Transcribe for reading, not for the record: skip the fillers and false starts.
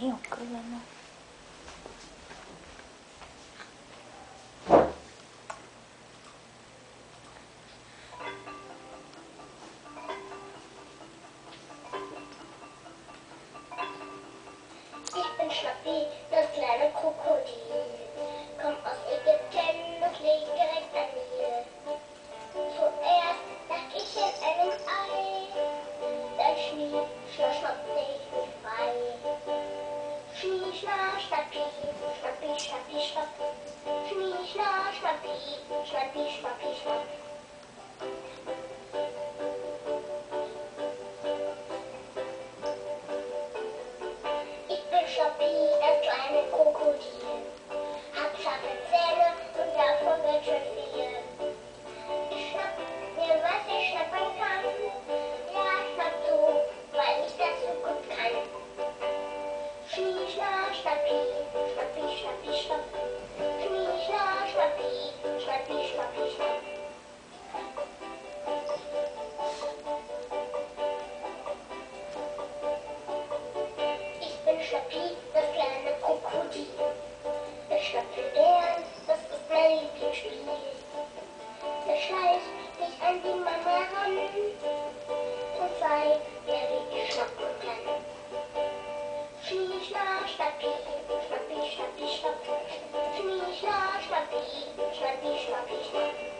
没有歌呢。Ich bin Schnappi, das kleine Krokodil. Komm aus Ägypten und liegt direkt an mir. Zuerst lag ich in einem Ei, dann schnief, schnappte ich mich frei. Schnie, Schnappi, Schnappi, Schnappi, Schnapp. Schnie, Schnappi, Schnappi, Schnappi, Schnapp. Ich bin Schnappi, das kleine Krokodil. Hab scharfe Zähne und davon ganz schön viel. Ich schnapp mir, was ich schnappen kann. Ja, schnapp so, weil ich das so gut kann. Schnie, Schnappi, Schnappi, Schnappi, Schnapp. Schnie, Schnappi, Schnappi, Schnappi, Schnapp. Ich bin Schnappi, das kleine Krokodil. Ich schnappe gern, das ist mein Lieblingsspiel. Ich schleich mich an die Mama ran und zeig mir, wie ich schnappen kann. Schnie, Schnappi, Schnappi, Schnappi, Schnapp. Schnie, Schnappi, Schnappi, Schnappi, Schnapp.